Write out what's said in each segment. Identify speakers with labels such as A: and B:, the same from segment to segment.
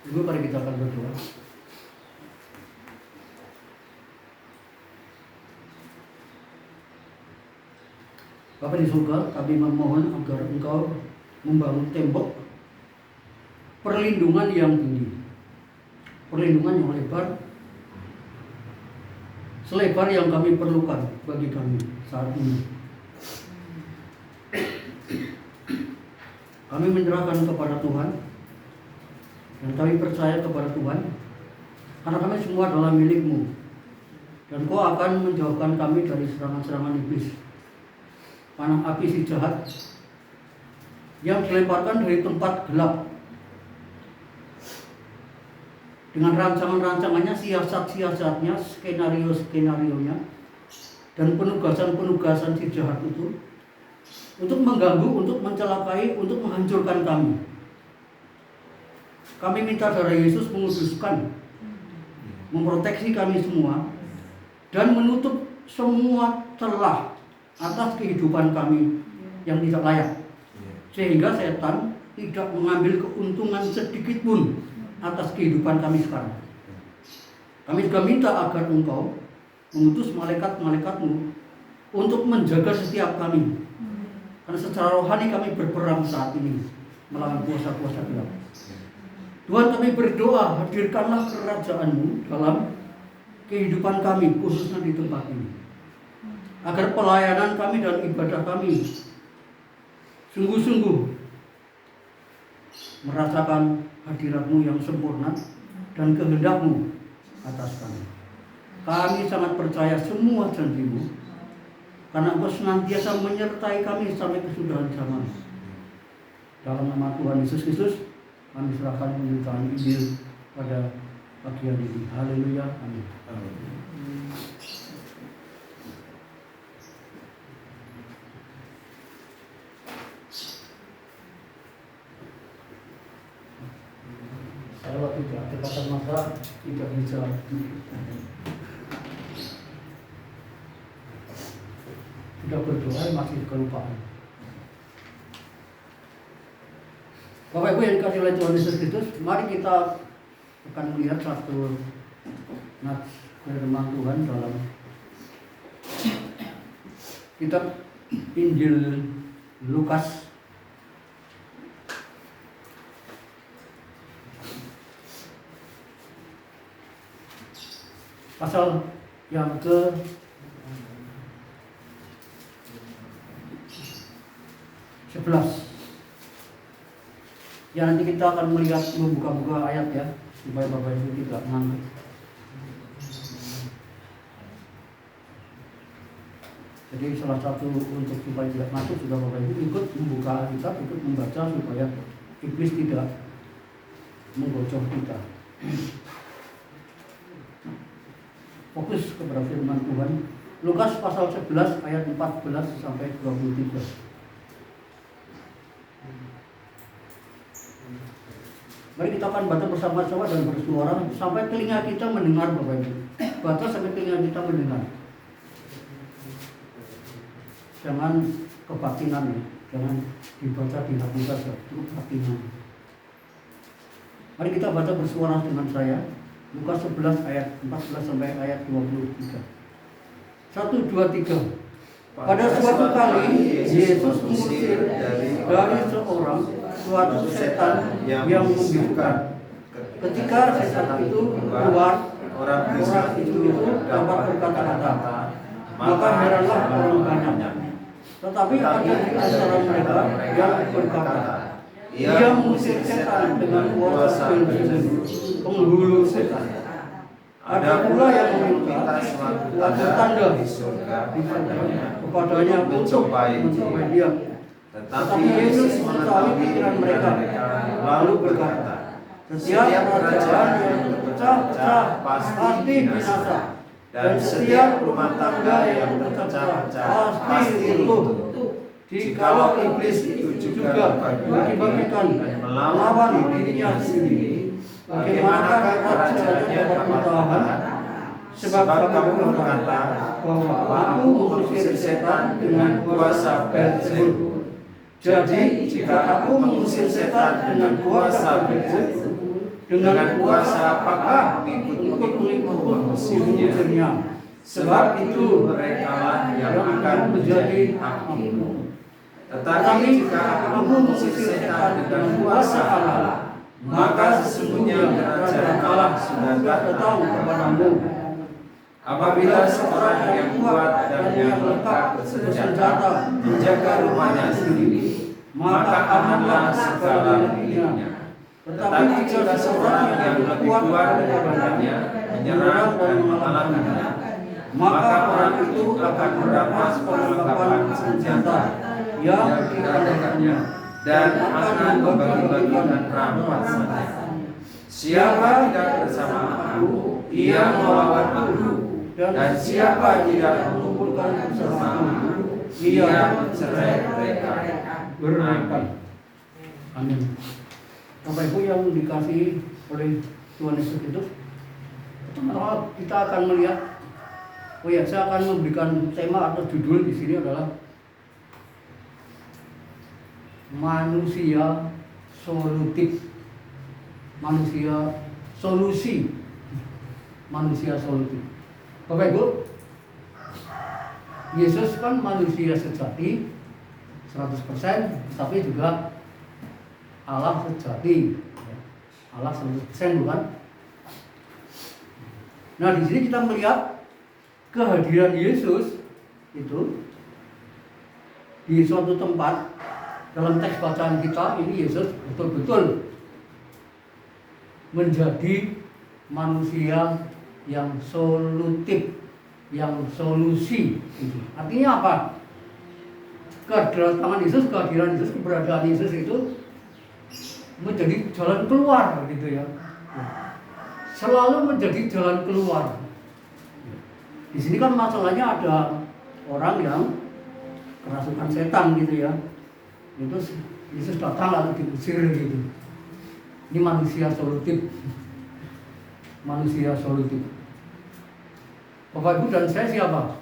A: Ibu, mari kita akan berdoa. Bapa di surga, kami memohon agar Engkau membangun tembok perlindungan yang tinggi, perlindungan yang lebar, selebar yang kami perlukan bagi kami saat ini. Kami menyerahkan kepada Tuhan dan kami percaya kepada Tuhan, karena kami semua adalah milik-Mu, dan Kau akan menjauhkan kami dari serangan-serangan iblis, panah api si jahat yang dilemparkan dari tempat gelap dengan rancangan-rancangannya, siasat-siasatnya, skenario-skenarionya, dan penugasan-penugasan si jahat itu untuk mengganggu, untuk mencelakai, untuk menghancurkan kami. Kami minta darah Yesus menguduskan, memproteksi kami semua, dan menutup semua celah atas kehidupan kami yang tidak layak, sehingga setan tidak mengambil keuntungan sedikit pun atas kehidupan kami sekarang. Kami juga minta agar Engkau mengutus malaikat-malaikat-Mu untuk menjaga setiap kami, karena secara rohani kami berperang saat ini melawan kuasa-kuasa gelap. Tuhan, kami berdoa, hadirkanlah kerajaan-Mu dalam kehidupan kami, khususnya di tempat ini, agar pelayanan kami dan ibadah kami sungguh-sungguh merasakan hadirat-Mu yang sempurna dan kehendak-Mu atas kami. Kami sangat percaya semua janji-Mu, karena Engkau senantiasa menyertai kami sampai kesudahan zaman. Dalam nama Tuhan Yesus Kristus, kami serahkan pemerintahan Injil pada pagi hari ini. Haleluya, amin. Saya waktu itu dekatan masa tidak bisa sudah berdoa masih kelupaan. Bapak Ibu yang dikasihi oleh Tuhan Yesus Kristus, mari kita akan melihat satu nats firman Tuhan dalam kitab Injil Lukas pasal yang ke 11. Ya, nanti kita akan melihat membuka-buka ayat ya, supaya Bapak Ibu tidak ngantuk. Jadi salah satu untuk supaya tidak ngantuk juga Bapak Ibu ikut membuka kitab, ikut membaca supaya iblis tidak menggocok kita. Fokus kepada firman Tuhan. Lukas pasal 11 ayat 14 sampai 23. Mari kita akan baca bersama-sama dan bersuara sampai telinga kita mendengar, Bapak Ibu. Baca sampai telinga kita mendengar. Jangan kebatinan ya, jangan dibaca di hati saja, itu kebatinan. Mari kita baca bersuara dengan saya. Lukas 11 ayat 14 sampai ayat 23. 1, 2, 3. Pada suatu kali Yesus mengusir dari seorang suatu setan yang membingungkan. Ketika setan itu keluar, orang itu dapat berkata-kata, maka heranlah orang banyak. Tetapi ada di antara mereka yang berkata, ia mengusir setan dengan kuasa Beelzebul, penghulu setan. Ada pula yang meminta suatu tanda di surga kepadanya untuk mencapai dia. Tetapi Yesus mengetahui pikiran mereka, lalu berkata, setiap kerajaan yang terpecah-pecah pasti binasa, dan setiap rumah tangga yang terpecah-pecah pasti runtuh. Jikalau iblis itu juga bagi-bagikan melawan dirinya sendiri, bagaimanakah kerajaannya dapat bertahan? Sebab kamu berkata bahwa aku mengusir setan dengan kuasa Beelzebul. Jadi jika aku mengusir setan dengan kuasa Beelzebul, Dengan kuasa apakah mengikut manusianya? Sebab itu merekalah yang akan menjadi hakim. Tetapi jika kamu mengusir setan dengan kuasa Allah, maka sesungguhnya kerajaan Allah sudah datang kepadamu. Apabila seorang yang kuat dan yang lengkap bersenjata menjaga rumahnya sendiri, maka amanlah segala miliknya. Tetapi jika seorang yang lebih kuat daripadanya menyerang dan mengalahkannya, maka orang itu akan mendapat perlengkapan senjata yang dikatakannya dan akan membagi-bagikan rampasannya. Siapa tidak bersama aku, ia melawan aku, dan siapa tidak mengumpulkan bersamaku, ia mencerai-beraikan. Amin. Bapak Ibu yang dikasihi oleh Tuhan Yesus Kristus, kita akan melihat. Saya akan memberikan tema atau judul di sini adalah manusia solutif, manusia solusi, manusia solutif. Bapak Ibu, Yesus kan manusia sejati 100%, tapi juga Allah sejati, Allah 100% bukan? Nah, di sini kita melihat kehadiran Yesus itu di suatu tempat. Dalam teks bacaan kita ini Yesus betul-betul menjadi manusia yang solutif, yang solusi. Artinya apa? Kehadiran Yesus, keberadaan Yesus itu menjadi jalan keluar gitu ya. Selalu menjadi jalan keluar. Di sini kan masalahnya ada orang yang kerasukan setan gitu ya. Itu Yesus datang lalu diusir gitu. Ini manusia solutif. Manusia solutif. Bapak Ibu dan saya siapa?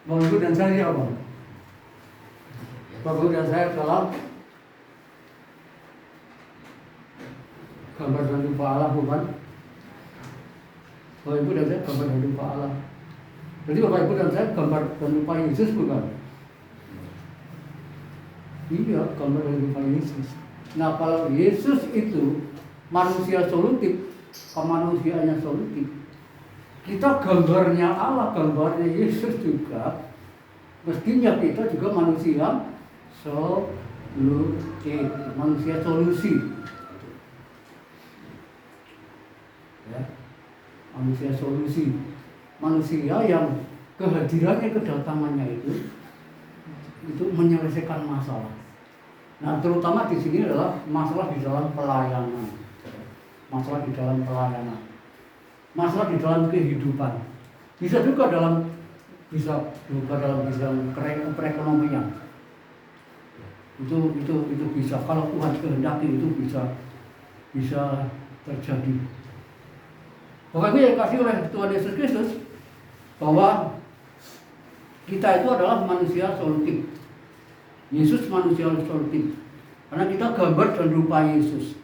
A: Bapak Ibu dan saya siapa? Bapak Ibu dan saya adalah gambar dan rupa Allah, bukan? Bapak Ibu dan saya gambar dan rupa Allah. Jadi Bapak Ibu dan saya gambar dan rupa Yesus, bukan? Iya, gambar dan rupa Yesus. Nah, kalau Yesus itu manusia solutif, kemanusiaannya solutif, kita gambarnya Allah, gambarnya Yesus juga. Mestinya kita juga manusia solutif, manusia solusi. Ya, manusia solusi, manusia yang kehadirannya, kedatangannya itu menyelesaikan masalah. Nah, terutama di sini adalah masalah di dalam pelayanan, masalah di dalam pelayanan, masalah di dalam kehidupan. Bisa juga dalam bidang perekonomian. Itu bisa, kalau Tuhan kehendaki itu bisa terjadi. Pokoknya yang kasih oleh Tuhan Yesus Kristus bahwa kita itu adalah manusia solutif. Yesus manusia solutif. Karena kita gambar dan rupa Yesus.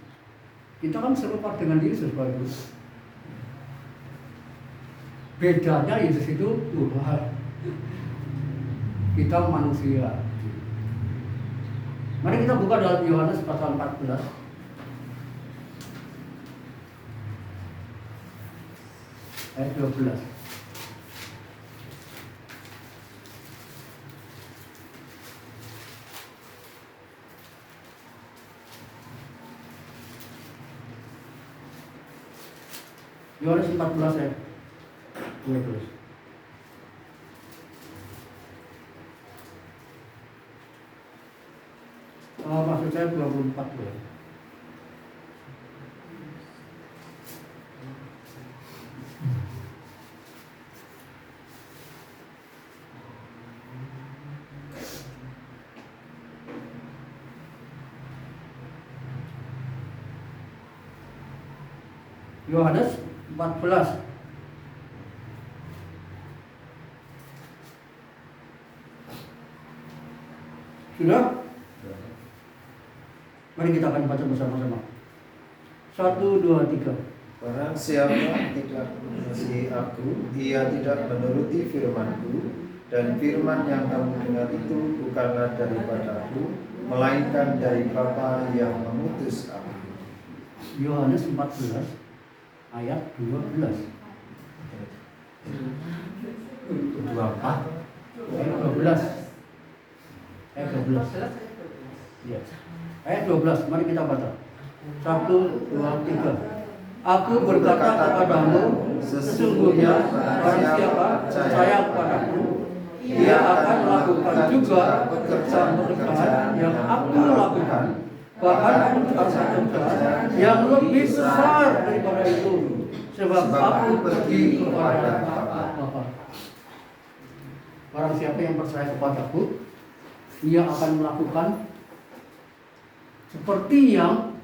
A: Kita kan serupa dengan Yesus, Bapak Ibu. Bedanya Yesus itu Tuhan. Kita manusia. Mari kita buka dalam Yohanes pasal 14. Ayat 12. Yohanes 14 ayat 12. Maksud saya 24 ya. Yohanes 14. Sudah? Mari kita akan baca bersama-sama. 1, 2, 3.
B: Barang siapa tidak mengasihi aku, ia tidak menuruti firman-Ku, dan firman yang kamu dengar itu bukanlah daripada aku, melainkan dari Bapa yang mengutus aku.
A: Yohanes 14 ayat 12. 24 ayat 12. Ayat 12. Ya. Ayat 12, mari kita baca. 1, 2, 3. Aku berkata kepadamu, sesungguhnya barang siapa percaya kepadaku, ia akan melakukan juga pekerjaan-pekerjaan yang aku lakukan, bahkan pekerjaan-pekerjaan yang lebih besar daripada itu, sebab aku pergi kepada Bapa. Barang siapa yang percaya kepadaku, ia akan melakukan seperti yang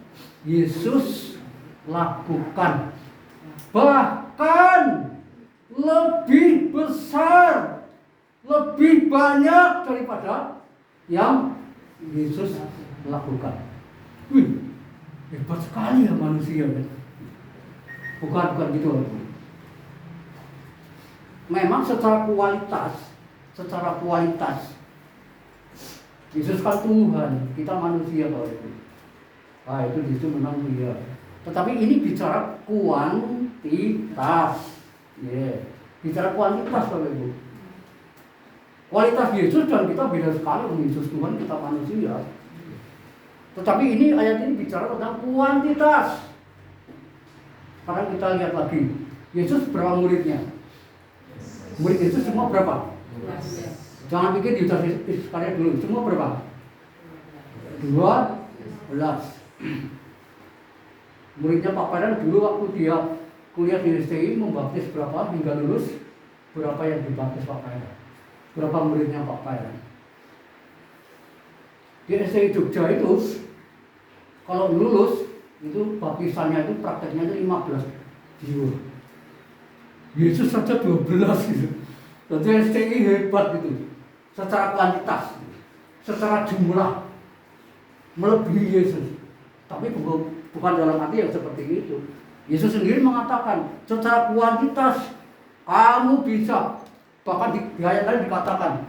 A: Yesus lakukan, bahkan lebih besar, lebih banyak daripada yang Yesus lakukan. Wih, hebat sekali ya manusia kan? Bukan gitu. Memang secara kualitas Yesus kan Tuhan, kita manusia kalau itu. Ah, itu justru menang dia. Tetapi ini bicara kuantitas. Bicara kuantitas Bapak Ibu. Kualitas Yesus dan kita beda sekali. Yesus Tuhan, kita manusia. Tetapi ini ayat ini bicara tentang kuantitas. Sekarang kita lihat lagi. Yesus berapa muridnya? Murid Yesus semua berapa? Jangan pikir Yudas Iskariot dulu. Semua berapa? 12. Muridnya Pak Pairan dulu waktu dia kuliah di STI membaptis berapa hingga lulus, berapa yang dibaptis Pak Pairan, berapa muridnya Pak Pairan. Di STI Jogja itu kalau lulus itu baptisannya itu prakteknya itu 15 jiwa. Yesus saja 12 gitu. Jadi STI hebat gitu, secara kuantitas, secara jumlah melebihi Yesus. Tapi bukan dalam arti yang seperti itu. Yesus sendiri mengatakan secara kuantitas kamu bisa, bahkan di ayat lain dikatakan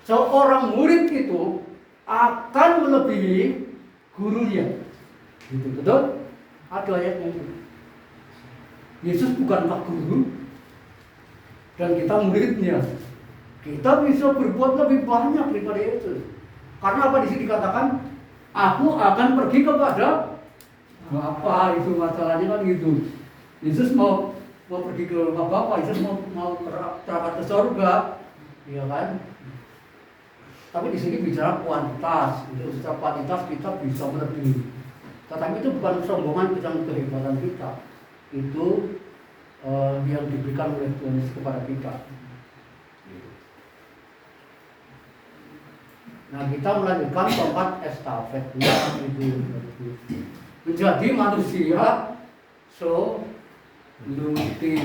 A: seorang murid itu akan melebihi gurunya. Gitu, betul? Ada ayatnya itu. Yesus bukanlah guru dan kita muridnya. Kita bisa berbuat lebih banyak daripada Yesus. Karena apa di sini dikatakan? Aku akan pergi kepada Bapa. Itu masalahnya kan gitu. Yesus mau pergi ke Bapa, Yesus mau terangkat ke surga, ya kan? Tapi di sini bicara kuantitas. Itu secara kuantitas kita bisa melebihi. Tetapi itu bukan sombongan tentang kehebatan kita. Itu yang diberikan oleh Tuhan Yesus kepada kita. Nah, kita melanjutkan tongkat estafetnya itu menjadi manusia solutif.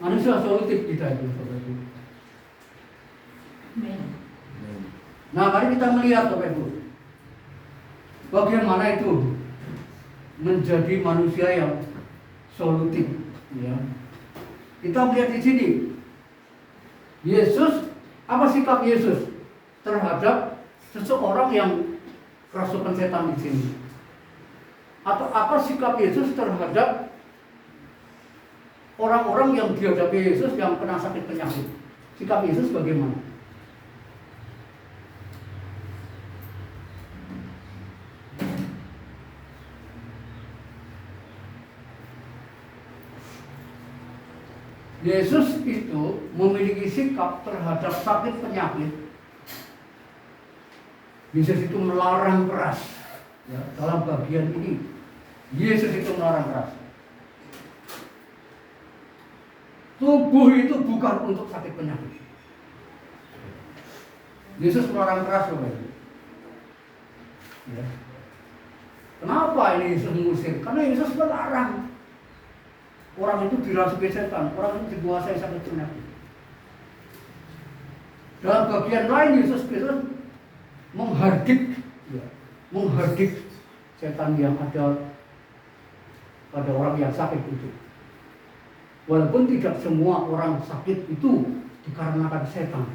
A: Manusia solutif kita itu. Nah, mari kita melihat Bapak Ibu, bagaimana itu menjadi manusia yang solutif. Ya. Kita melihat di sini, Yesus. Apa sikap Yesus terhadap seseorang yang kerasukan setan di sini? Atau apa sikap Yesus terhadap orang-orang yang dihadapi Yesus yang kena sakit penyakit? Sikap Yesus bagaimana? Yesus itu memiliki sikap terhadap sakit penyakit. Yesus itu melarang keras. Ya, dalam bagian ini, Yesus itu melarang keras. Tubuh itu bukan untuk sakit penyakit. Yesus melarang keras, Bapak. Ya. Kenapa ini Yesus mengusir? Karena Yesus melarang. Orang itu dirasuki setan, orang itu dikuasai sakit penyakit. Dalam bagian lain Yesus Kristus menghardik, ya, menghardik setan yang ada pada orang yang sakit itu. Walaupun tidak semua orang sakit itu dikarenakan setan,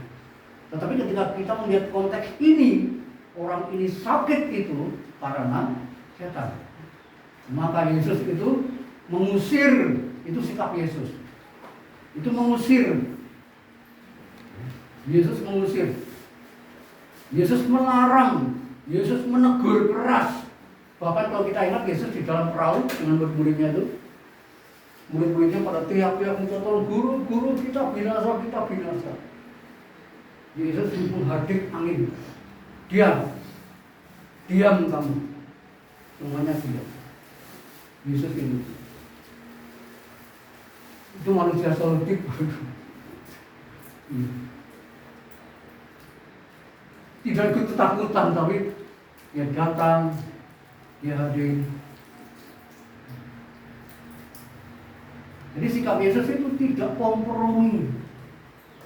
A: tetapi ketika kita melihat konteks ini, orang ini sakit itu karena setan. Maka Yesus itu mengusir, itu sikap Yesus. Itu mengusir. Yesus mengusir. Yesus melarang, Yesus menegur keras. Bahkan kalau kita ingat Yesus di dalam perahu dengan murid-muridnya itu, murid-muridnya pada teriak-teriak minta tolong, guru, guru, kita binasa, kita binasa. Yesus menghardik angin. Diam, diam kamu. Semuanya diam. Yesus ini. Itu manusia salibik. Tidak ikut ketakutan, tapi dia datang, dia hadir. Jadi sikap Yesus itu tidak kompromi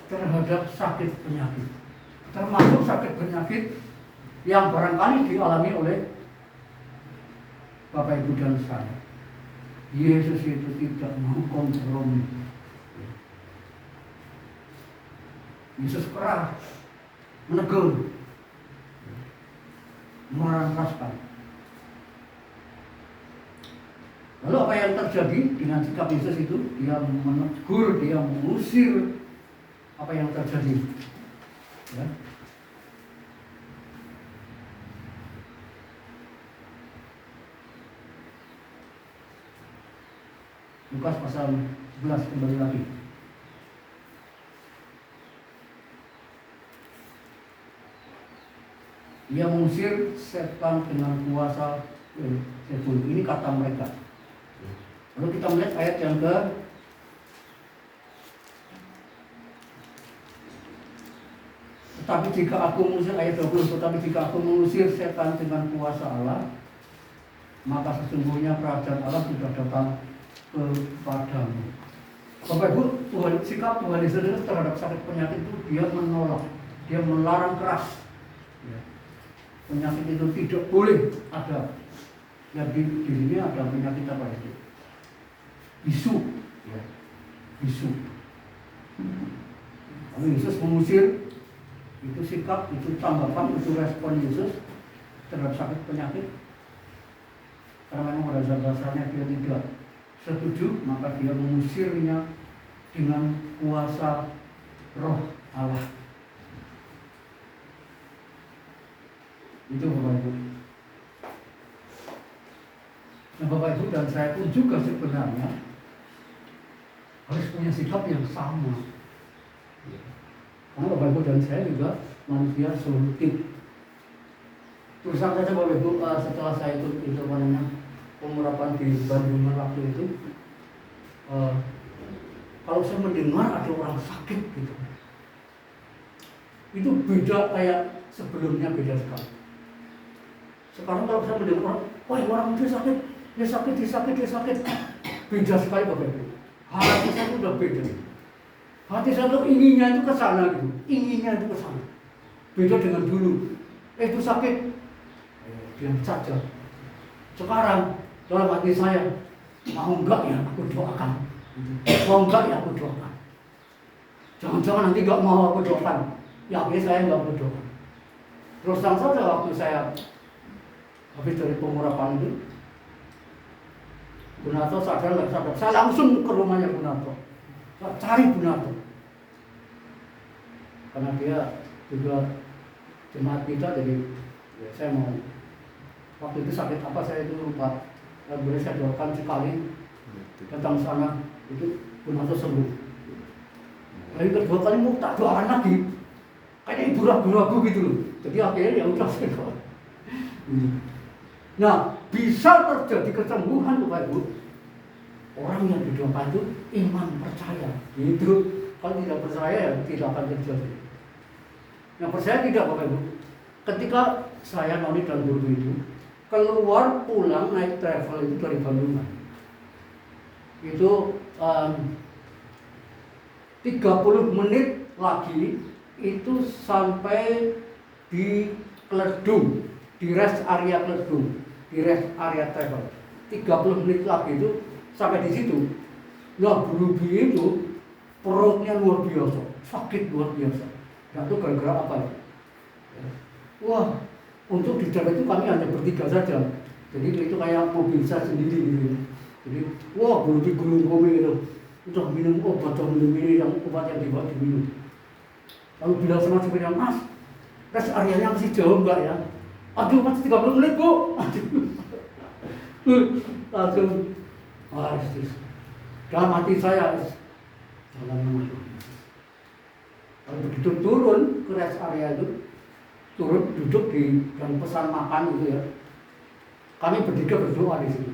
A: terhadap sakit penyakit, termasuk sakit penyakit yang barangkali dialami oleh Bapak Ibu dan saya. Yesus itu tidak mau kompromi. Yesus keras, menegur, merangkaskan. Lalu apa yang terjadi dengan sikap Yesus itu? Dia menegur, dia mengusir. Apa yang terjadi? Ya. Lukas pasal 11 kembali lagi. Dia mengusir setan dengan kuasa Beelzebul. Ini kata mereka. Lalu kita melihat ayat yang ke tetapi jika aku mengusir, ayat 20, tetapi jika aku mengusir setan dengan kuasa Allah, maka sesungguhnya kerajaan Allah sudah datang kepadamu. Bapak Ibu, Tuhan, sikap Tuhan Yesus terhadap sakit penyakit itu dia menolak, dia melarang keras. Penyakit itu tidak boleh ada. Ya, di sini ada penyakit apa itu? Bisu, ya. Bisu. Kalau Yesus mengusir, itu sikap, itu tanggapan, itu respon Yesus terhadap sakit penyakit. Karena memang pada dasarnya dia tidak setuju, maka dia mengusirnya dengan kuasa Roh Allah. Itu Bapak Ibu. Nah Bapak Ibu dan saya pun juga sebenarnya harus punya sikap yang sama. Karena Bapak Ibu dan saya juga manusia solutif. Terus saja Bapak Ibu, setelah saya ikut itu pengurapan di Bandung waktu itu, kalau saya mendengar ada orang sakit gitu, itu beda kayak sebelumnya, beda sekali. Sekarang kalau saya mendengar, wah orang itu sakit, dia sakit, beda sekali Bapak Ibu. Hati saya itu udah beda. Hati saya tuh inginnya itu ke sana gitu, inginnya itu ke sana. Beda dengan dulu. Itu sakit, diam saja. Sekarang dalam hati saya, mau enggak ya aku doakan, mau enggak ya aku doakan. Jangan-jangan nanti enggak mau aku doakan, ya akhirnya saya enggak berdoa. Terus saja waktu saya habis dari pengurapan itu, Bu Nato sadar nggak sadar, saya langsung ke rumahnya Bu Nato, saya cari Bu Nato, karena dia juga jemaat kita, jadi ya saya mau, waktu itu sakit apa saya itu lupa, boleh saya doakan sekali, datang sana, itu Bu Nato sembuh. Lalu kedua kali mau tak doakan lagi, kayaknya ibu ragu-ragu gitu loh, jadi akhirnya ya udah saya doa. Nah, bisa terjadi kesembuhan Bapak Ibu. Orang yang didoakan itu iman, percaya. Gitu. Kalau tidak percaya ya tidak akan terjadi. Yang percaya tidak Bapak Ibu. Ketika saya Noni dan guru itu keluar pulang naik travel itu dari Bandung, itu 30 menit lagi itu sampai di Kledung, di rest area Kledung, di rest area travel. 30 menit lagi itu sampai di situ. Nah, Ruby itu perutnya luar biasa, sakit luar biasa. Nah, itu gara-gara apa ya? Wah, untuk di jalan itu kami hanya bertiga saja. Jadi itu kayak mobil saya sendiri gitu. Jadi, wah, Ruby gulung kami itu. Udah minum obat, udah minum ini, yang obat yang dibawa diminum. Lalu bilang sama supirnya, Mas, rest areanya masih jauh enggak ya? Aduh, masih 30 menit, Bu. Langsung, wah, dalam hati saya, jalan menuju. Kalau begitu turun ke rest area itu, turun duduk di dan pesan makan itu ya. Kami bertiga berdoa di sini.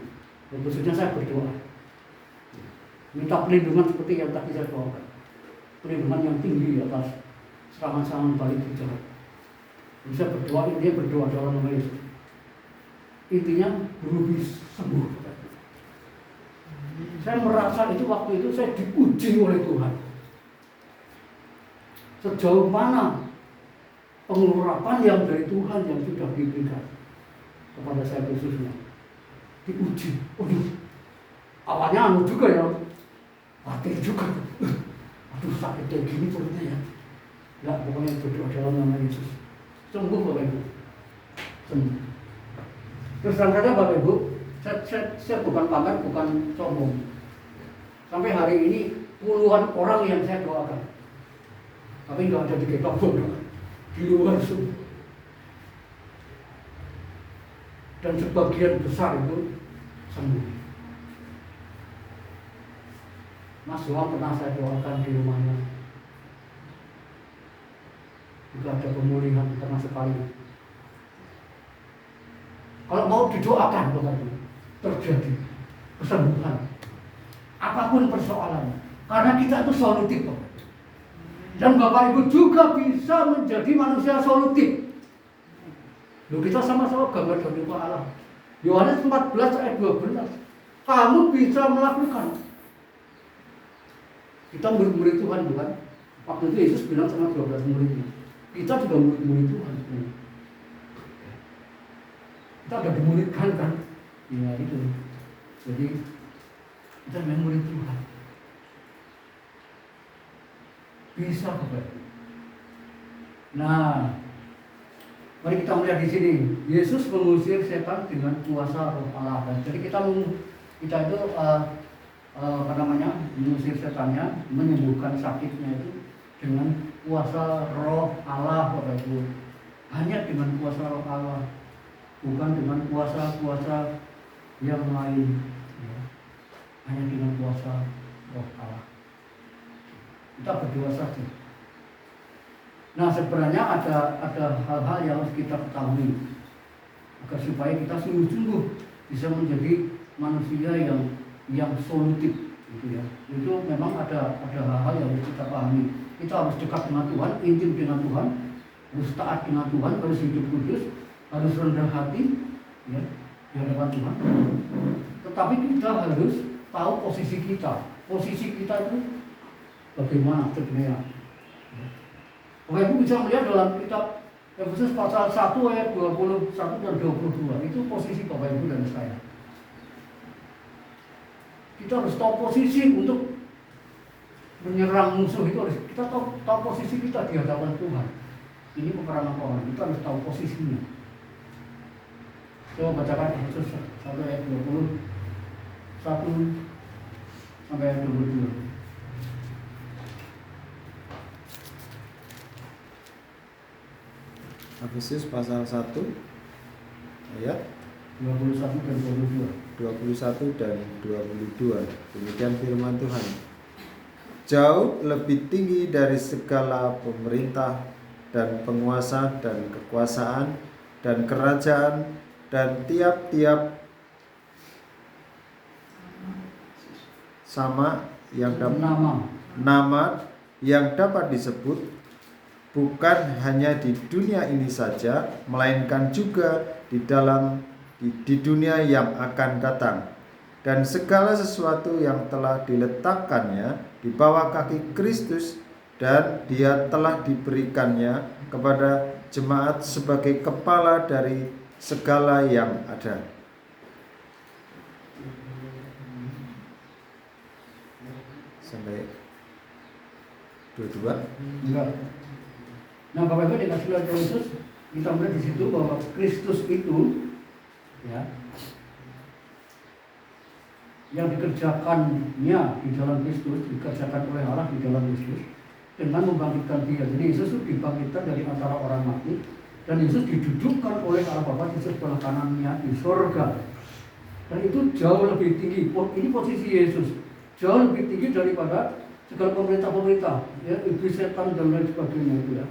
A: Dan khususnya saya berdoa. Minta perlindungan seperti yang tadi saya doakan. Perlindungan yang tinggi atas serangan-serangan balik jahat. Bisa berdoa, dia berdoa dalam nama Yesus. Intinya Ruby sembuh. Saya merasa itu waktu itu saya diuji oleh Tuhan. Sejauh mana pengurapan yang dari Tuhan yang sudah diberikan kepada saya khususnya. Diuji. Waduh, awalnya anu juga ya, mati juga. Aduh, sakit kayak gini perutnya ya. Enggak, pokoknya berdoa dalam nama Yesus. Sembuh Bapak Ibu. Sembuh. Terus terang saja Bapak Ibu, saya bukan pamer, bukan sombong. Sampai hari ini puluhan orang yang saya doakan. Tapi nggak ada di Ketapung, di luar semua. Dan sebagian besar itu sembuh. Mas Johan pernah saya doakan di rumahnya. Juga ada pemulihan karena sekali. Kalau mau didoakan, terjadi kesembuhan. Apapun persoalannya. Karena kita itu solutif. Dan Bapak Ibu juga bisa menjadi manusia solutif. Loh, kita sama-sama gambar dari Allah. Yohanes 14 ayat 12. Kamu bisa melakukan. Kita murid-murid Tuhan bukan? Waktu itu Yesus bilang sama 12 muridnya. Kita juga murid-murid Tuhan. Kita sudah dimuridkan kan? Ya itu. Jadi kita memang murid Tuhan. Bisa Bapak. Nah, mari kita melihat di sini. Yesus mengusir setan dengan kuasa Roh Allah. Dan jadi kita itu mengusir setannya, menyembuhkan sakitnya itu dengan kuasa Roh Allah, Bapak Ibu. Hanya dengan kuasa Roh Allah, bukan dengan kuasa-kuasa yang lain. Ya. Hanya dengan kuasa Roh Allah. Kita berdoa saja. Nah, sebenarnya ada hal-hal yang harus kita ketahui agar supaya kita sungguh-sungguh bisa menjadi manusia yang solutif, gitu ya. Itu memang ada hal-hal yang harus kita pahami. Kita harus dekat dengan Tuhan, intim dengan Tuhan, harus taat dengan Tuhan, harus hidup kudus, harus rendah hati, ya, di hadapan Tuhan. Tetapi kita harus tahu posisi kita. Posisi kita itu bagaimana sebenarnya. Bapak Ibu bisa melihat dalam kitab Efesus pasal 1 ayat 21 dan 22. Itu posisi Bapak Ibu dan saya. Kita harus tahu posisi untuk menyerang musuh itu, harus kita tahu posisi kita di hadapan Tuhan. Ini peperangan Tuhan, kita harus tahu posisinya. Coba bacakan Efesus 1 ayat 21 sampai ayat 22.
B: Efesus pasal 1 ayat
A: 21 dan
B: 21 dan 22. Demikian firman Tuhan. Jauh lebih tinggi dari segala pemerintah dan penguasa dan kekuasaan dan kerajaan dan tiap-tiap nama yang dapat disebut, bukan hanya di dunia ini saja, melainkan juga di dunia yang akan datang. Dan segala sesuatu yang telah diletakkannya di bawah kaki Kristus, dan dia telah diberikannya kepada jemaat sebagai kepala dari segala yang ada. Sampai 22.
A: Enggak. Nah, Bapak Ibu dikasih oleh Yesus, kita melihat di situ bahwa Kristus itu, ya, yang dikerjakannya di dalam Kristus, dikerjakan oleh Allah di dalam Yesus dengan membangkitkan dia. Jadi Yesus itu dibangkitkan dari antara orang mati, dan Yesus didudukkan oleh Allah Bapa di sebelah kanannya di surga. Dan itu jauh lebih tinggi. Ini posisi Yesus jauh lebih tinggi daripada segala pemerintah-pemerintah, ya, iblis, setan dan lain sebagainya itu, ya.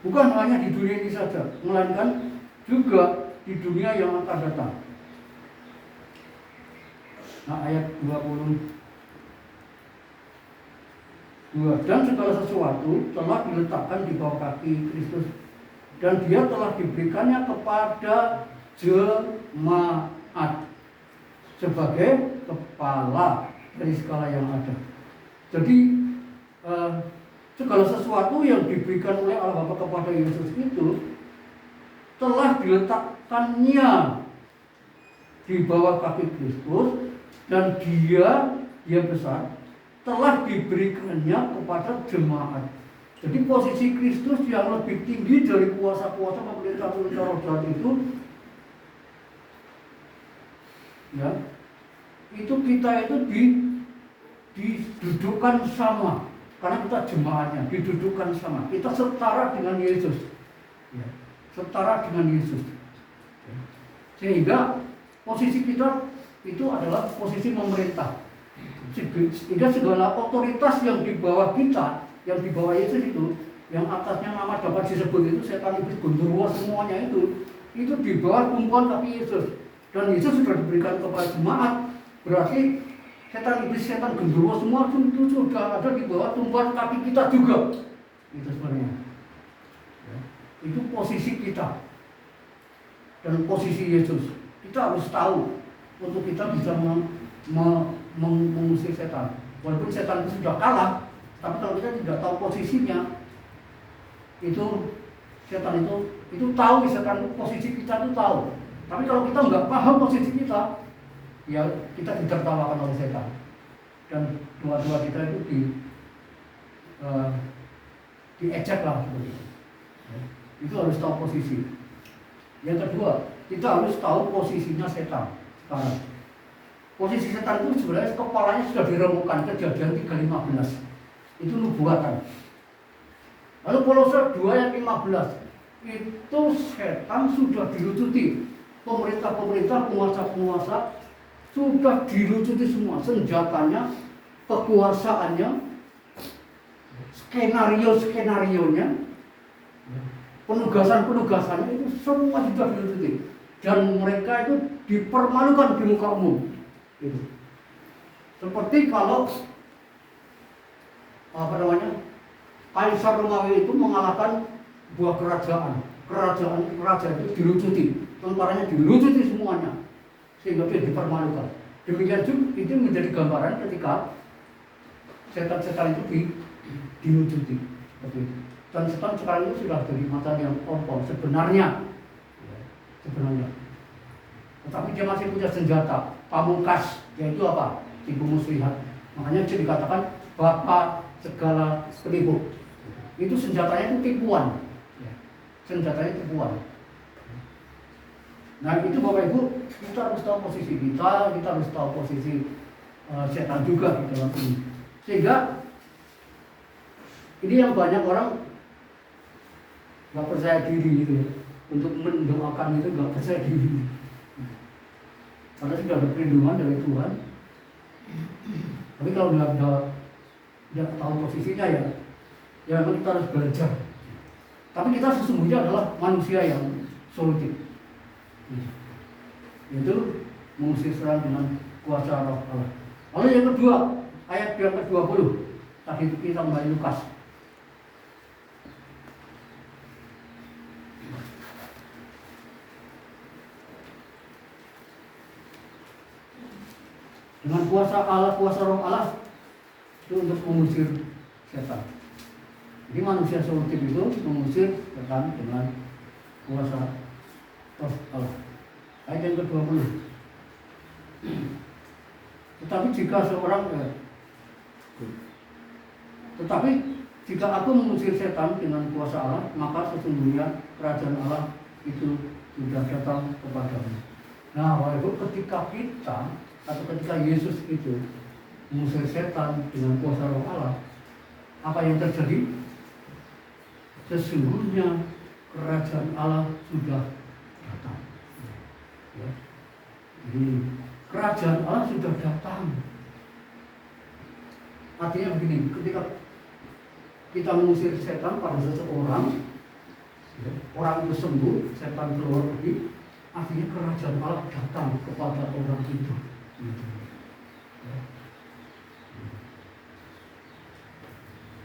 A: Bukan hanya di dunia ini saja, melainkan juga di dunia yang akan datang. Nah, ayat 22, dan segala sesuatu telah diletakkan di bawah kaki Kristus, dan dia telah diberikannya kepada jemaat sebagai kepala dari segala yang ada. Jadi segala sesuatu yang diberikan oleh Allah Bapa kepada Yesus itu telah diletakkannya di bawah kaki Kristus, dan dia besar, telah diberikannya kepada jemaat. Jadi posisi Kristus yang lebih tinggi dari kuasa-kuasa pemerintah-pemerintah roh jahat itu, ya, itu kita itu didudukkan sama, karena kita jemaatnya, didudukkan sama. Kita setara dengan Yesus, ya, setara dengan Yesus. Sehingga posisi kita itu adalah posisi memerintah. Sehingga segala otoritas yang di bawah kita, yang di bawah Yesus itu, yang atasnya nama dapat disebut itu setan, iblis, genderuwo, semuanya itu di bawah tumpuan kaki Yesus. Dan Yesus sudah diberikan kepada jemaat, berarti setan, iblis, setan, genderuwo, semua itu sudah ada di bawah tumpuan kaki kita juga. Itu sebenarnya, ya, itu posisi kita dan posisi Yesus. Kita harus tahu untuk kita bisa mengusir setan. Walaupun setan itu sudah kalah, tapi kalau kita tidak tahu posisinya, itu setan itu tahu, setan posisi kita itu tahu. Tapi kalau kita nggak paham posisi kita, ya kita ditertawakan oleh setan. Dan dua-dua kita itu diejek lah seperti itu. Itu harus tahu posisi. Yang kedua, kita harus tahu posisinya setan sekarang. Posisi setan itu sebenarnya kepalanya sudah diremukkan, Kejadian 3:15. Itu nubuatan. Lalu Kolose 2:15, itu setan sudah dilucuti. Pemerintah-pemerintah, penguasa-penguasa sudah dilucuti semua, senjatanya, kekuasaannya, skenario-skenarionya, penugasan-penugasannya itu semua sudah dilucuti. Dan mereka itu dipermalukan di muka umum. Gitu. Seperti kalau Kaisar Romawi itu mengalahkan buah kerajaan itu dilucuti, tentaranya dilucuti semuanya, sehingga dia dipermalukan. Demikian juga itu menjadi gambaran ketika setan-setan itu dilucuti. Dan setan sekarang itu sudah jadi mata yang kompor sebenarnya. Tetapi dia masih punya senjata pamungkas, yaitu apa? Tipu muslihat. Makanya dia dikatakan bapa segala penipu. Itu senjatanya itu tipuan. Senjatanya tipuan. Nah, itu Bapak Ibu, kita harus tahu posisi kita harus tahu posisi setan juga di dalam ini. Sehingga ini yang banyak orang nggak percaya diri gitu ya. Untuk mendoakan itu nggak percaya diri. Karena sudah ada perlindungan dari Tuhan. Tapi kalau tidak tahu posisinya, ya memang kita harus belajar. Tapi kita sesungguhnya adalah manusia yang solutif. Itu mengusir setan dengan kuasa roh Allah. Lalu yang kedua, ayat yang ke-20. Tadi kita kembali Lukas. Dengan kuasa Allah, kuasa roh Allah itu untuk mengusir setan. Jadi manusia solutif itu mengusir setan dengan kuasa roh Allah. Ayat yang ke-20. Tetapi jika aku mengusir setan dengan kuasa Allah, maka sesungguhnya kerajaan Allah itu sudah datang kepadamu. Nah, walaupun ketika kita atau ketika Yesus itu mengusir setan dengan kuasa roh Allah, apa yang terjadi? Sesungguhnya kerajaan Allah sudah datang. Ya. Jadi kerajaan Allah sudah datang. Artinya begini, ketika kita mengusir setan pada seseorang, ya, orang itu sembuh, setan keluar pergi, artinya kerajaan Allah datang kepada orang itu. Ya.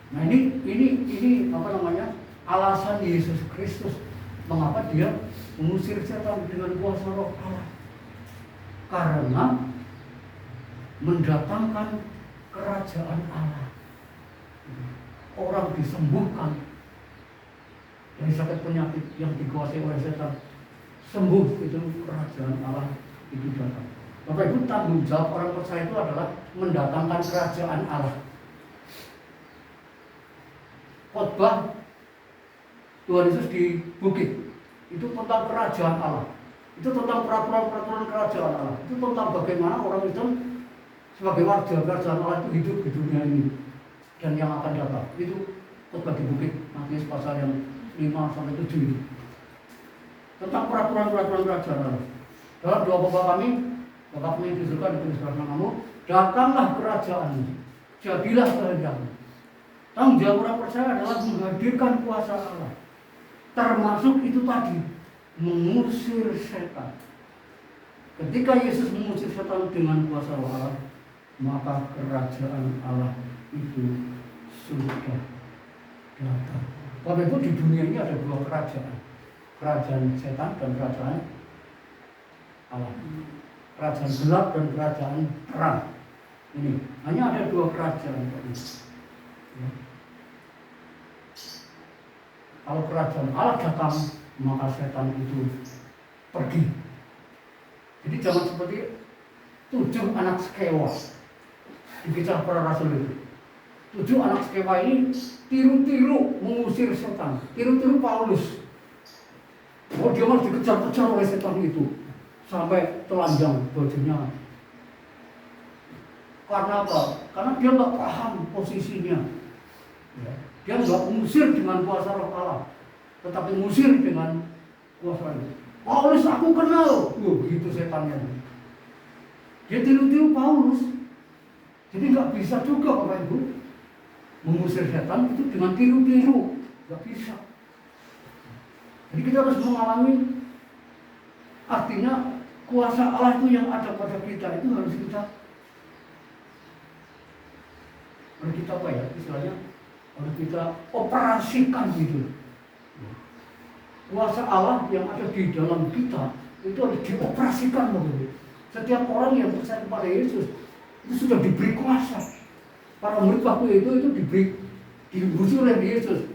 A: Nah ini apa namanya? Alasan Yesus Kristus mengapa dia mengusir setan dengan kuasa roh Allah. Karena mendatangkan kerajaan Allah. Orang disembuhkan dari sakit penyakit yang dikuasai oleh setan, sembuh, itu kerajaan Allah itu datang. Bapak Ibu, tanggung jawab orang percaya itu adalah mendatangkan kerajaan Allah. Khotbah Tuhan Yesus di bukit itu tentang kerajaan Allah, itu tentang peraturan-peraturan kerajaan Allah, itu tentang bagaimana orang itu sebagai warga kerajaan Allah itu hidup di dunia ini dan yang akan datang. Itu khotbah di bukit Matius pasal yang 5-7 itu tentang peraturan-peraturan kerajaan Allah. Dalam doa Bapa kami di surga, ditulis dalam namamu, datanglah kerajaanmu, jadilah kehendakmu. Tanggung jawab orang percaya adalah menghadirkan kuasa Allah. Termasuk itu tadi, mengusir setan. Ketika Yesus mengusir setan dengan kuasa Allah, maka kerajaan Allah itu sudah datang. Bapak Ibu, di dunia ini ada dua kerajaan. Kerajaan setan dan kerajaan Allah. Kerajaan gelap dan kerajaan terang. Ini hanya ada dua kerajaan. Ya. Kalau kerajaan Allah datang, maka setan itu pergi. Jadi jangan seperti 7 anak Skewa di Kisah Para Rasul itu. 7 anak Skewa ini tiru-tiru mengusir setan, tiru-tiru Paulus. Oh, dia malah dikejar-kejar oleh setan itu sampai telanjang bajunya. Karena apa? Karena dia nggak paham posisinya. Ya. Dia nggak mengusir dengan kuasa roh Allah, tetapi mengusir dengan kuasa itu. Paulus aku kenal, begitu setannya. Dia tiru-tiru Paulus. Jadi nggak bisa juga Bapak Ibu mengusir setan itu dengan tiru-tiru, nggak bisa. Jadi kita harus mengalami, artinya kuasa Allah itu yang ada pada kita itu harus kita apa ya istilahnya, harus kita operasikan gitu. Kuasa Allah yang ada di dalam kita itu harus dioperasikan begitu. Setiap orang yang percaya kepada Yesus itu sudah diberi kuasa. Para murid waktu itu diuji oleh Yesus.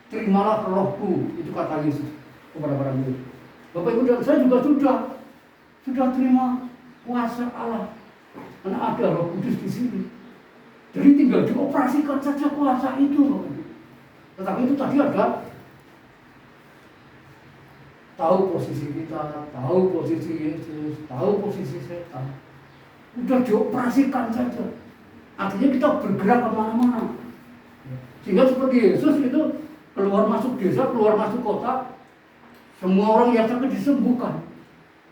A: Terimalah rohku, itu kata Yesus kepada para murid. Bapak Ibu dan saya juga sudah terima kuasa Allah, karena ada Roh Kudus di sini. Jadi tinggal dioperasikan saja kuasa itu. Tetapi itu tadi ada tahu posisi kita, tahu posisi Yesus, tahu posisi setan. Udah dioperasikan saja. Artinya kita bergerak kemana-mana. Sehingga seperti Yesus itu keluar masuk desa, keluar masuk kota, semua orang yang sakit disembuhkan.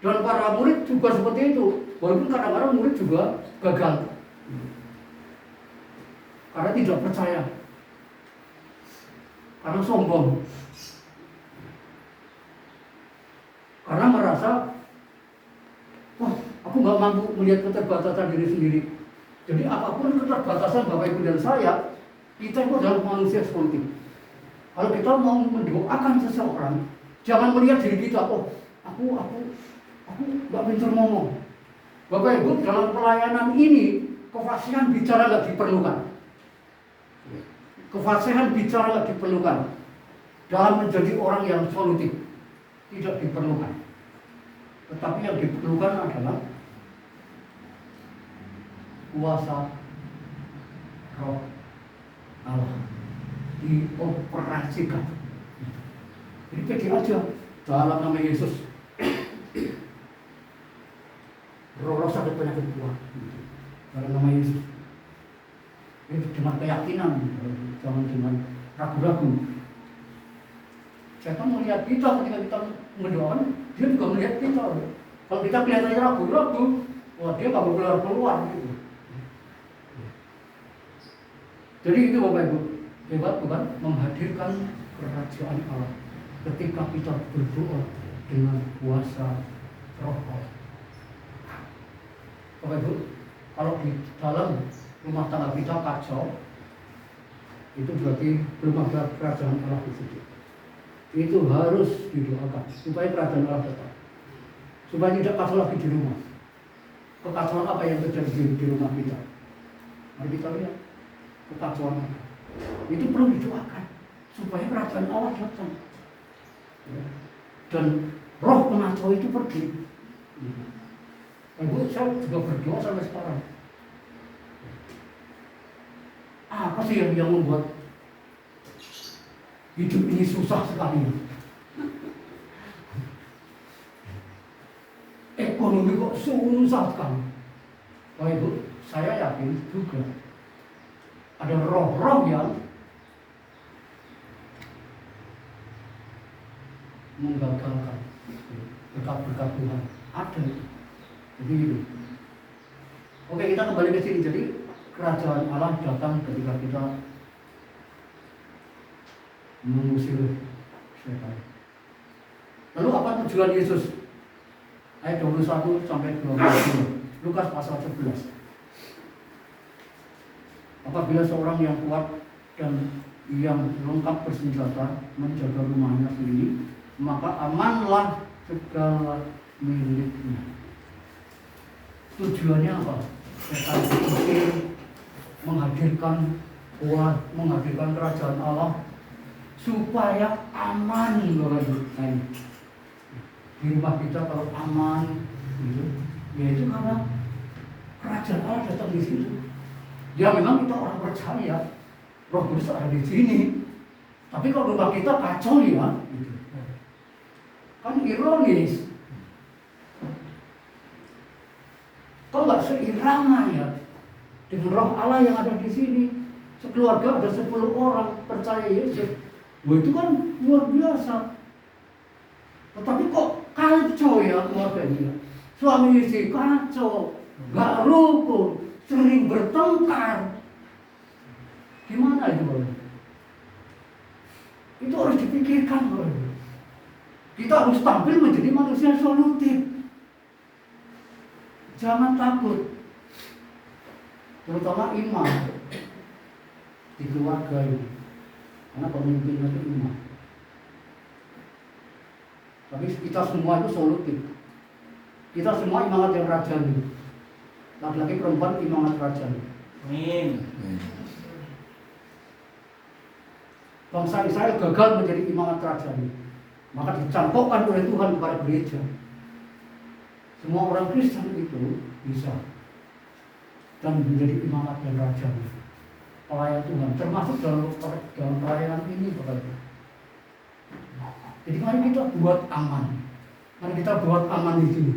A: Dan para murid juga seperti itu. Walaupun kadang-kadang murid juga gagal. Karena tidak percaya. Karena sombong. Karena merasa, wah, aku nggak mampu melihat keterbatasan diri sendiri. Jadi apapun keterbatasan Bapak Ibu dan saya, kita itu adalah manusia seperti. Kalau kita mau mendoakan seseorang, jangan melihat diri kita, oh, aku nggak pintar ngomong. Bapak Ibu, dalam pelayanan ini kefasihan bicara nggak diperlukan. Kefasihan bicara tidak diperlukan. Dalam menjadi orang yang solutif tidak diperlukan. Tetapi yang diperlukan adalah kuasa Roh Allah dioperasikan. Jadi pede aja dalam nama Yesus. Roh sakit penyakit kuat dalam nama Yesus. Itu dengan keyakinan, jangan dengan ragu-ragu. Setan melihat kita ketika kita mendoakan, dia juga melihat kita. Kalau kita kelihatannya ragu-ragu, wah dia nggak mau keluar gitu. Jadi itu Bapak Ibu, hebat bukan? Menghadirkan kerajaan Allah ketika kita berdoa dengan kuasa Roh Allah. Bapak Ibu, kalau di dalam rumah tangga kita kacau, itu berarti belum ada kerajaan Allah di situ. Itu harus didoakan supaya kerajaan Allah datang, supaya tidak kacau lagi di rumah. Kekacauan apa yang terjadi di rumah kita? Mari kita lihat kekacauan apa. Itu perlu didoakan supaya kerajaan Allah datang. Dan roh pengacau itu pergi. Ibu, saya juga berdoa sampai sekarang. Apa sih yang membuat hidup ini susah sekali? Ekonomi kok susah sekali. Oh Ibu, saya yakin juga ada roh-roh yang menggagalkan berkat-berkat Tuhan. Ada itu. Jadi itu. Oke, kita kembali ke sini. Jadi kerajaan Allah datang ketika kita mengusir setan. Lalu apa tujuan Yesus? Ayat 21 sampai 22. Lukas pasal 11. Apabila seorang yang kuat dan yang lengkap bersenjata menjaga rumahnya sendiri, maka amanlah segala miliknya. Tujuannya apa? Setan diusir, menghadirkan kuat, menghadirkan kerajaan Allah supaya aman. Di rumah kita kalau aman, gitu, yaitu karena kerajaan Allah datang di situ. Ya memang kita orang percaya, Roh Kudus ada di sini. Tapi kalau rumah kita kacau ya, gitu. Kan ironis. Kok nggak seirama ya dengan Roh Allah yang ada di sini? Sekeluarga ada 10 orang percaya Yesus. Wah itu kan luar biasa. Tetapi kok kacau ya keluarganya? Suami istri kacau, nggak rukun, sering bertengkar. Gimana itu Bro? Itu harus dipikirkan Bro. Kita harus tampil menjadi manusia solutif. Jangan takut, terutama imam di keluarga ini, karena pemimpinnya itu imam. Tapi kita semua itu solutif. Kita semua imamat yang rajani. Laki-laki perempuan imamat rajani.
C: Amin.
A: Bangsa Israel gagal menjadi imamat rajani, maka dicampurkan oleh Tuhan kepada gereja. Semua orang Kristen itu bisa dan menjadi imamat dan rajani, pelayan Tuhan, termasuk dalam pelayanan ini Bapak. Jadi mari kita buat aman. Mari kita buat aman di sini.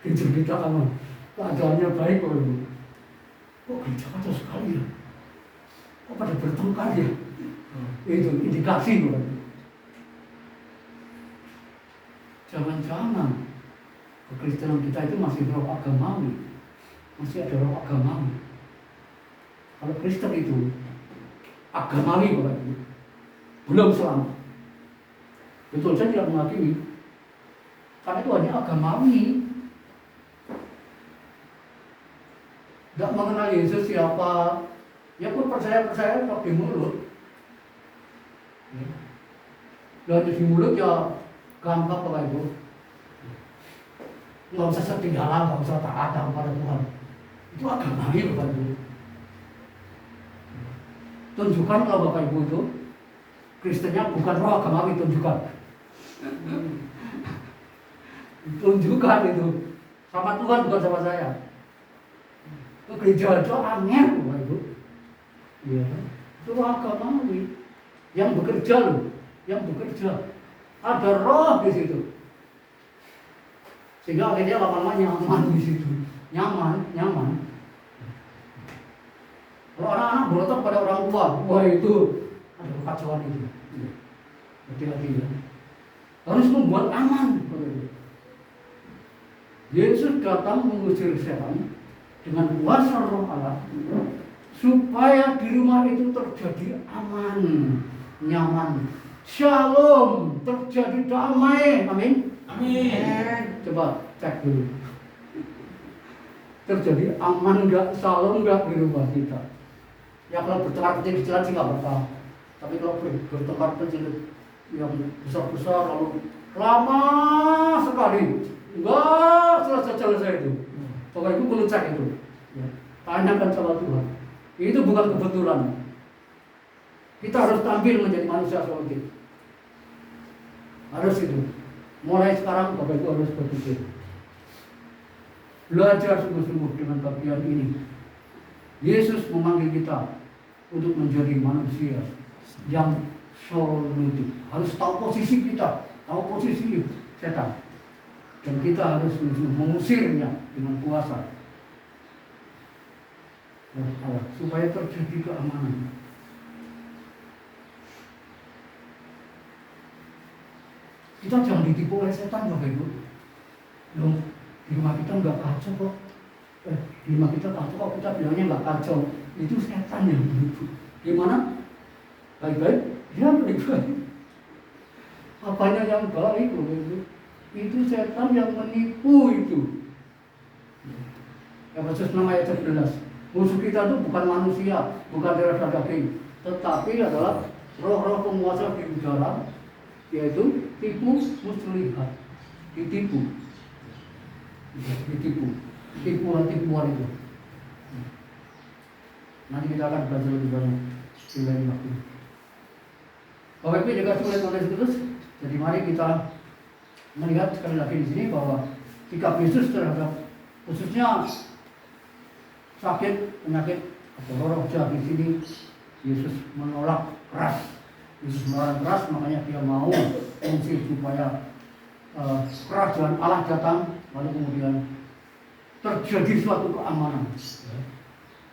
A: Gereja kita aman. Keadaannya baik Bapak Ibu. Kok gereja kacau sekali ya? Kok pada bertengkar ya? Itu indikasi Bapak Ibu. Jangan-jangan kekristenan kita itu masih roh agamawi. Masih ada roh agamawi. Kalau Kristen itu agamawi Bapak Ibu, belum selamat. Betul, saya tidak menghakimi. Karena itu hanya agamawi. Tidak mengenal Yesus siapa. Ya pun percaya-percaya kok di mulut. Dan di mulut ya gampang Bapak Ibu. Nggak usah setinggalan, nggak usah taat kepada Tuhan. Itu agamawi Bapak Ibu. Tunjukkan kalau Bapak Ibu itu Kristennya bukan roh agamawi, tunjukkan. Tunjukkan itu. Sama Tuhan bukan sama saya. Itu gereja itu angin Bapak Ibu. Iya. Itu roh agamawi yang bekerja loh, yang bekerja. Ada roh di situ. Sehingga akhirnya lama-lama nyaman di situ. Nyaman. Kalau anak-anak berotak pada orang tua, wah itu ada kekacauan itu. Hati-hati ya. Harus membuat aman. Yesus datang mengusir setan dengan kuasa Roh Allah supaya di rumah itu terjadi aman, nyaman, shalom, terjadi damai. Amin. Amin. Coba cek dulu. Terjadi aman enggak, shalom enggak di rumah kita? Ya kalau bertengkar kecil-kecilan sih nggak apa-apa. Tapi kalau bertengkar kecil yang besar-besar lalu lama sekali enggak selesai itu. Bapak Ibu perlu cek itu. Ya. Tanyakan sama Tuhan. Itu bukan kebetulan. Kita harus tampil menjadi manusia seperti itu. Harus itu. Mulai sekarang Bapak Ibu harus berpikir. Belajar sungguh-sungguh dengan bagian ini. Yesus memanggil kita untuk menjadi manusia yang solutif. Harus tahu posisi kita, tahu posisi setan. Dan kita harus mengusirnya dengan kuasa supaya terjadi keamanan. Kita jangan ditipu oleh setan, Bapak Ibu. Loh, di rumah kita nggak kacau kok. Di rumah kita kacau kok, kita bilangnya nggak kacau. Itu setan yang menipu. Gimana? Baik-baik? Ya baik-baik. Apanya yang baik, Bapak Ibu? Itu setan yang menipu itu. Efesus 6 ayat 11. Musuh kita itu bukan manusia, bukan darah dan daging, tetapi adalah roh-roh penguasa di udara, yaitu tipu muslihat, ditipu, tipuan itu. Nanti kita akan belajar lebih banyak di lain waktu. Bapak Ibu juga sulit oleh terus. Jadi mari kita melihat sekali lagi di sini bahwa sikap Yesus terhadap khususnya sakit, penyakit atau roh jahat di sini, Yesus menolak keras. Yesus menolak keras, makanya dia mau mengusir supaya kerajaan Allah datang, lalu kemudian terjadi suatu keamanan.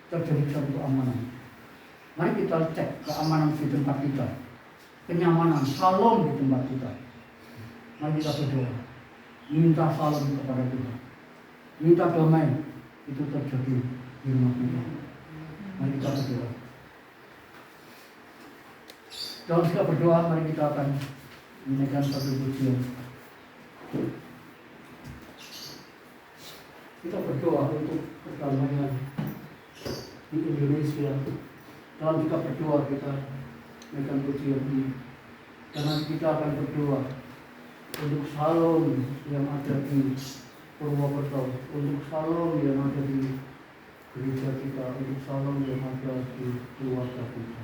A: Terjadi suatu keamanan. Mari kita cek keamanan di tempat kita, kenyamanan, shalom di tempat kita. Mari kita berdoa, minta shalom kepada Tuhan, minta damai itu terjadi di rumah kita. Mari kita berdoa. Dalam kita berdoa, mari kita akan menaikkan satu pujian. Kita berdoa untuk perdamaian di Indonesia. Dalam kita berdoa, kita menaikkan pujian ini. Karena kita akan berdoa untuk shalom yang ada di Purwokerto, untuk shalom yang ada di gereja kita, untuk shalom yang ada di keluarga kita.